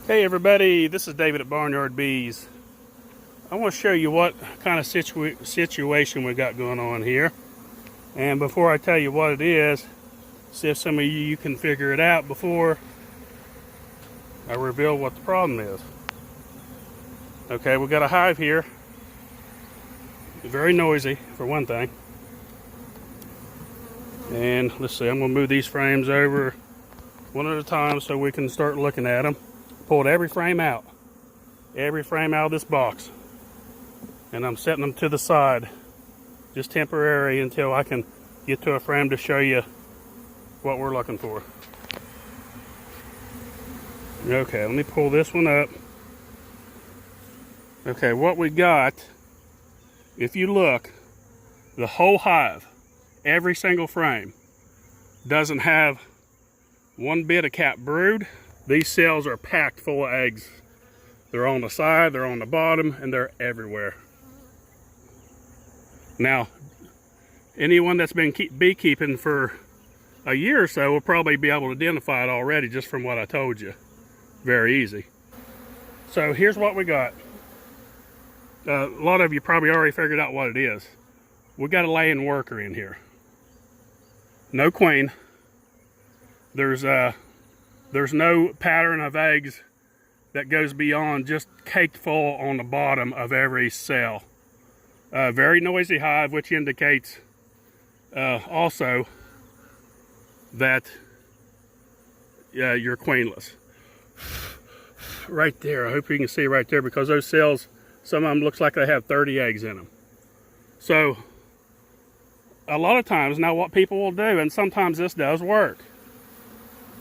Hey everybody, this is David at Barnyard Bees. I want to show you what kind of situation we got going on here. And before I tell you what it is, see if some of you can figure it out before I reveal what the problem is. Okay, we got a hive here. Very noisy, for one thing. And let's see, I'm going to move these frames over one at a time so we can start looking at them. Pulled every frame out of this box, and I'm setting them to the side, just temporary until I can get to a frame to show you what we're looking for. Okay, let me pull this one up. Okay, what we got, if you look, the whole hive, every single frame, doesn't have one bit of capped brood. These cells are packed full of eggs. They're on the side, they're on the bottom, and they're everywhere. Now, anyone that's been beekeeping for a year or so will probably be able to identify it already just from what I told you. Very easy. So here's what we got. A lot of you probably already figured out what it is. We got a laying worker in here. No queen. There's no pattern of eggs that goes beyond just caked full on the bottom of every cell. Very noisy hive, which indicates also that you're queenless. Right there, I hope you can see right there, because those cells, some of them looks like they have 30 eggs in them. So a lot of times, now what people will do, and sometimes this does work,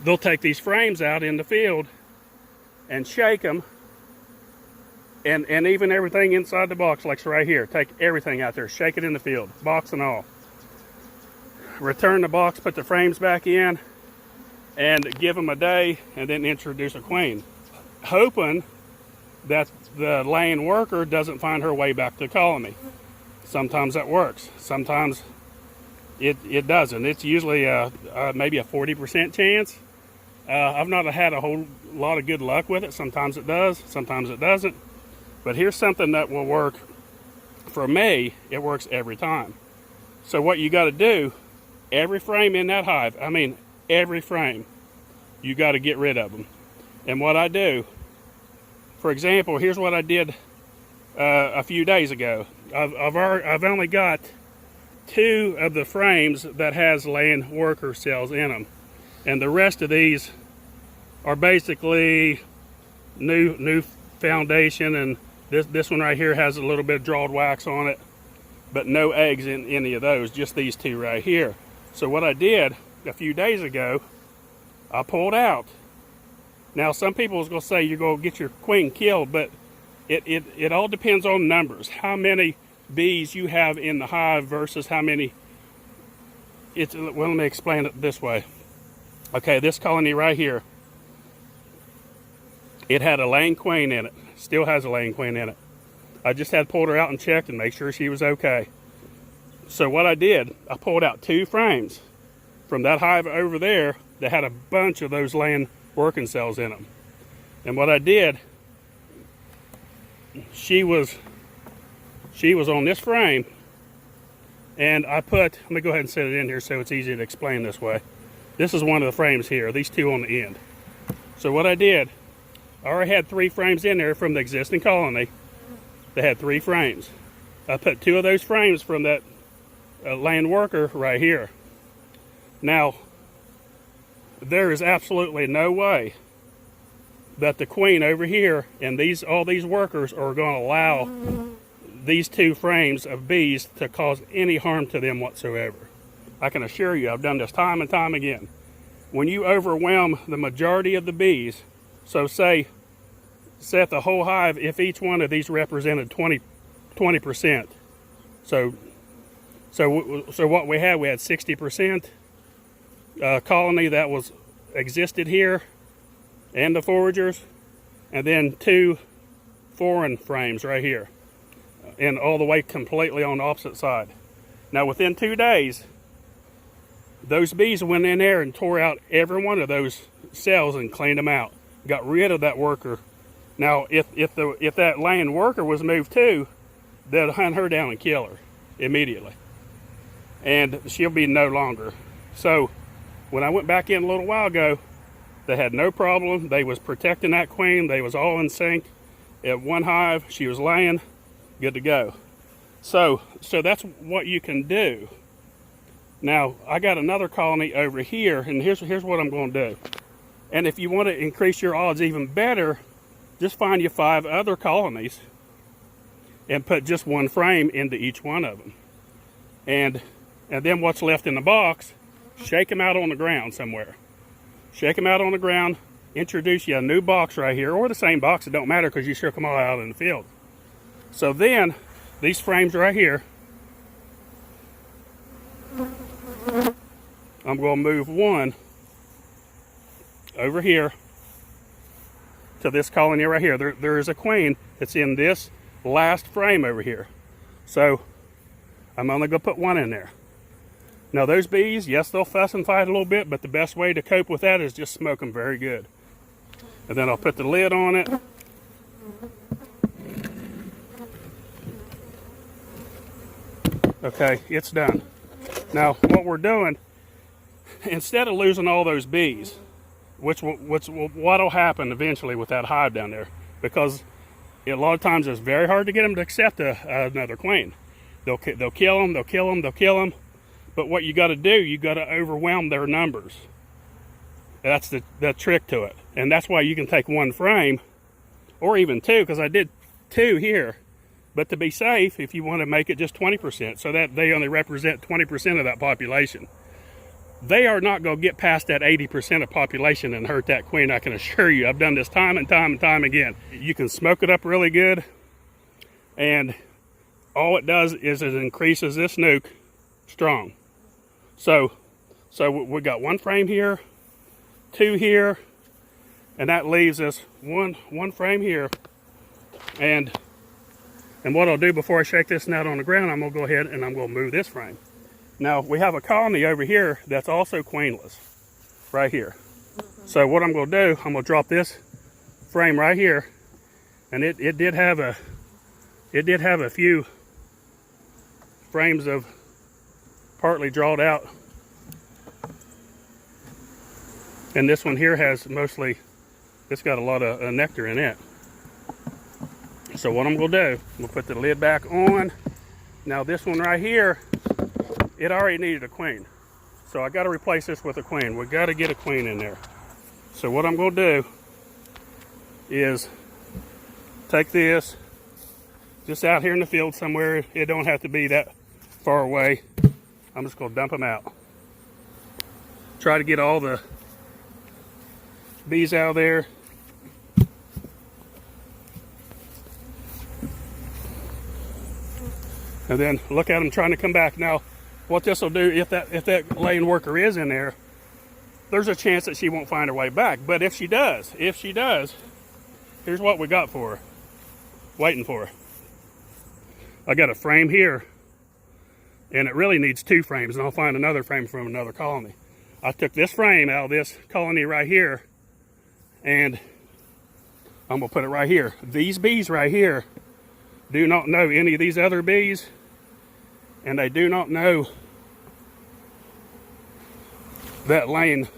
they'll take these frames out in the field and shake them, and even everything inside the box, like right here. Take everything out there, shake it in the field, box and all. Return the box, put the frames back in, and give them a day, and then introduce a queen, hoping that the laying worker doesn't find her way back to the colony. Sometimes that works. Sometimes it doesn't. It's usually maybe a 40% chance. I've not had a whole lot of good luck with it. Sometimes it does, sometimes it doesn't. But here's something that will work for me. It works every time. So what you got to do, every frame in that hive, I mean every frame, you got to get rid of them. And what I do, for example, here's what I did a few days ago. I've only got 2 of the frames that has laying worker cells in them. And the rest of these are basically new foundation, and this one right here has a little bit of drawed wax on it, but no eggs in any of those, just these 2 right here. So what I did a few days ago, I pulled out. Now some people is going to say you're going to get your queen killed, but it all depends on numbers. How many bees you have in the hive versus how many. Well, let me explain it this way. Okay, this colony right here, it had a laying queen in it. Still has a laying queen in it. I just had pulled her out and checked and make sure she was okay. So what I did, I pulled out 2 frames from that hive over there that had a bunch of those laying working cells in them. And what I did, she was on this frame, and I put, let me go ahead and set it in here so it's easy to explain this way. This is one of the frames here, these 2 on the end. So what I did, I already had 3 frames in there from the existing colony. They had 3 frames. I put 2 of those frames from that laying worker right here. Now, there is absolutely no way that the queen over here and all these workers are going to allow these 2 frames of bees to cause any harm to them whatsoever. I can assure you, I've done this time and time again. When you overwhelm the majority of the bees, so set the whole hive, if each one of these represented 20%. So what we had 60% colony that was existed here, and the foragers, and then 2 foreign frames right here, and all the way completely on the opposite side. Now within 2 days, those bees went in there and tore out every one of those cells and cleaned them out. got rid of that worker. Now, if that laying worker was moved too, they'll hunt her down and kill her immediately, and she'll be no longer. So when I went back in a little while ago, they had no problem. They was protecting that queen. They was all in sync at one hive. She was laying, good to go. So that's what you can do. Now I got another colony over here, and here's what I'm going to do. And if you want to increase your odds even better, just find you 5 other colonies and put just one frame into each one of them. And then what's left in the box, shake them out on the ground somewhere. Shake them out on the ground, introduce you a new box right here, or the same box, it don't matter because you shook them all out in the field. So then, these frames right here, I'm going to move one over here to this colony right here. There is a queen that's in this last frame over here. So I'm only going to put one in there. Now those bees, yes, they'll fuss and fight a little bit, but the best way to cope with that is just smoke them very good. And then I'll put the lid on it. Okay, it's done. Now what we're doing, instead of losing all those bees, what'll happen eventually with that hive down there, because a lot of times it's very hard to get them to accept another queen. They'll kill them. But what you got to do, you got to overwhelm their numbers. That's the trick to it, and that's why you can take one frame, or even 2, because I did 2 here. But to be safe, if you want to make it just 20%, so that they only represent 20% of that population, they are not going to get past that 80% of population and hurt that queen. I can assure you. I've done this time and time again. You can smoke it up really good, and all it does is it increases this nuke strong. So we got one frame here, 2 here, and that leaves us one frame here. And what I'll do before I shake this nut on the ground, I'm gonna go ahead and I'm gonna move this frame. Now we have a colony over here that's also queenless, right here. So what I'm gonna do, I'm gonna drop this frame right here, and it did have a few frames of partly drawed out, and this one here has it's got a lot of nectar in it. So what I'm going to do, I'm going to put the lid back on. Now this one right here, it already needed a queen, so I got to replace this with a queen. We got to get a queen in there. So what I'm going to do is take this just out here in the field somewhere. It don't have to be that far away. I'm just going to dump them out. Try to get all the bees out of there. And then look at them trying to come back. Now, what this will do, if that laying worker is in there, there's a chance that she won't find her way back. But if she does, here's what we got for her, waiting for her. I got a frame here, and it really needs 2 frames, and I'll find another frame from another colony. I took this frame out of this colony right here, and I'm gonna put it right here. These bees right here do not know any of these other bees, and they do not know that laying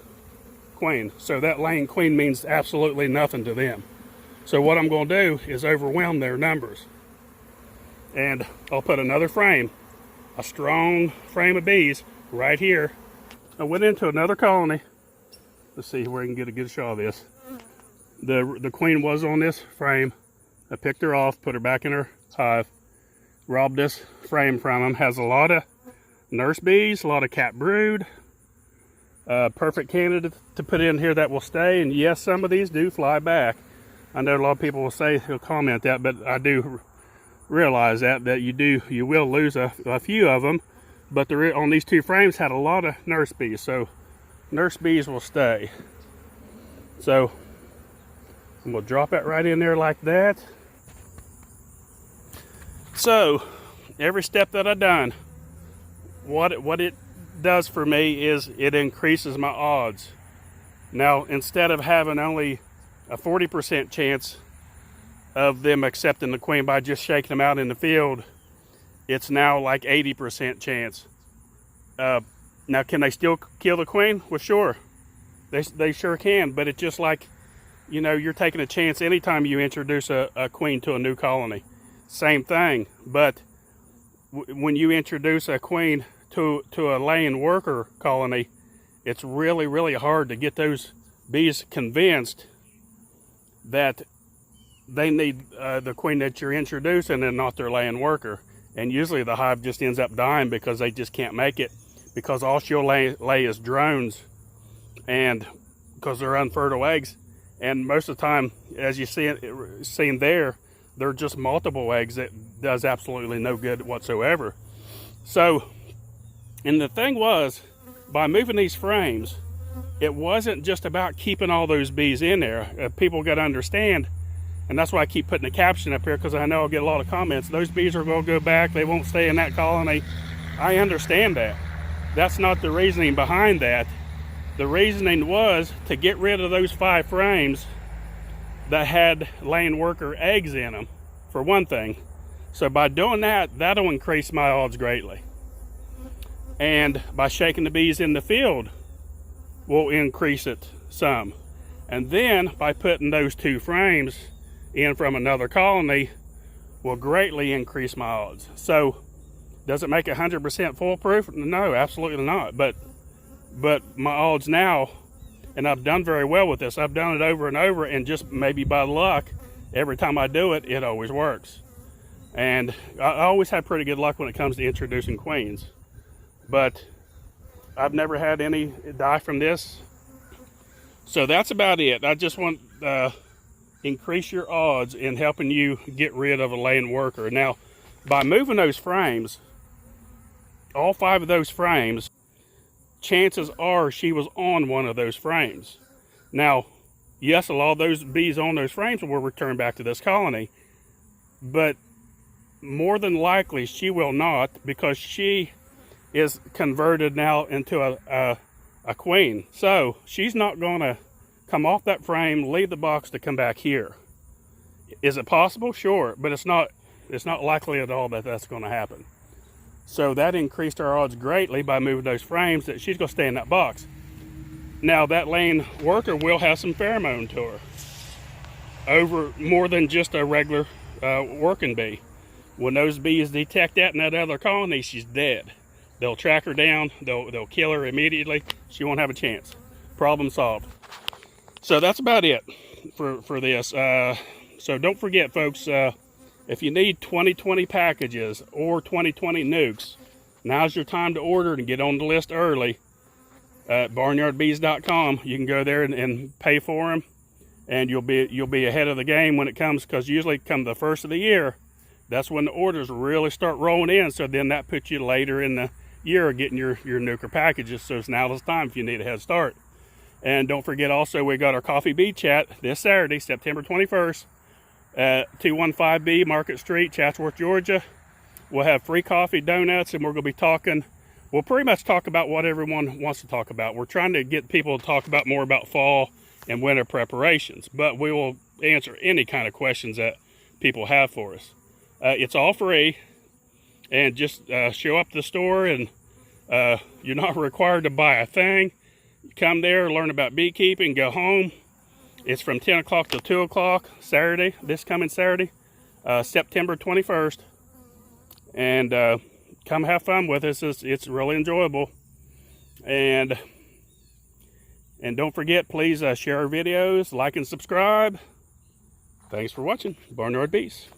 queen. So that laying queen means absolutely nothing to them. So what I'm going to do is overwhelm their numbers. And I'll put another frame, a strong frame of bees right here. I went into another colony. Let's see where I can get a good shot of this. The queen was on this frame. I picked her off, put her back in her hive, robbed this frame from them. Has a lot of nurse bees, a lot of cat brood. Perfect candidate to put in here that will stay. And yes, some of these do fly back. I know a lot of people will say, will comment that, but I do realize that you will lose a few of them. But on these 2 frames had a lot of nurse bees, so nurse bees will stay. So I'm gonna drop it right in there like that. So every step that I've done, what it does for me is it increases my odds. Now, instead of having only a 40% chance of them accepting the queen by just shaking them out in the field. It's now like 80% chance. Now, can they still kill the queen? Well, sure. They sure can, but it's just like, you know, you're taking a chance anytime you introduce a queen to a new colony. Same thing, but when you introduce a queen to a laying worker colony, it's really, really hard to get those bees convinced that they need the queen that you're introducing and not their laying worker. And usually the hive just ends up dying because they just can't make it, because all she'll lay is drones, and because they're unfertile eggs. And most of the time, as you seen there, they're just multiple eggs that does absolutely no good whatsoever. So, and the thing was, by moving these frames, it wasn't just about keeping all those bees in there. People got to understand, and that's why I keep putting a caption up here, because I know I'll get a lot of comments. Those bees are going to go back. They won't stay in that colony. I understand that. That's not the reasoning behind that. The reasoning was to get rid of those 5 frames that had laying worker eggs in them, for one thing. So by doing that, that'll increase my odds greatly. And by shaking the bees in the field, will increase it some. And then by putting those 2 frames in from another colony, will greatly increase my odds. So does it make it 100% foolproof? No, absolutely not. But my odds now, and I've done very well with this. I've done it over and over, and just maybe by luck, every time I do it, it always works. And I always have pretty good luck when it comes to introducing queens. But I've never had any die from this. So that's about it. I just want to increase your odds in helping you get rid of a laying worker. Now, by moving those frames, all 5 of those frames, chances are she was on one of those frames. Now, yes, a lot of those bees on those frames will return back to this colony, but more than likely she will not, because she is converted now into a queen. So she's not going to come off that frame, leave the box to come back here. Is it possible? Sure, but it's not likely at all that that's going to happen. So that increased our odds greatly by moving those frames that she's going to stay in that box. Now, that laying worker will have some pheromone to her, over more than just a regular working bee. When those bees detect that in that other colony, she's dead. They'll track her down, they'll kill her immediately. She won't have a chance. Problem solved. So that's about it for this. So don't forget, folks, if you need 2020 packages or 2020 Nucs, now's your time to order and get on the list early at barnyardbees.com. You can go there and pay for them, and you'll be ahead of the game when it comes, because usually come the first of the year, that's when the orders really start rolling in. So then that puts you later in the year getting your Nuker packages. So it's now the time if you need a head start. And don't forget also, we got our Coffee Bee Chat this Saturday, September 21st. At 215B Market Street, Chatsworth, Georgia. We'll have free coffee, donuts, and we're going to be talking, we'll pretty much talk about what everyone wants to talk about. We're trying to get people to talk about more about fall and winter preparations, but we will answer any kind of questions that people have for us. It's all free, and just show up to the store, and you're not required to buy a thing. Come there, learn about beekeeping, go home. It's from 10 o'clock to 2 o'clock Saturday, this coming Saturday, September 21st. And come have fun with us. It's really enjoyable. And don't forget, please share our videos, like and subscribe. Thanks for watching. Barnyard Bees.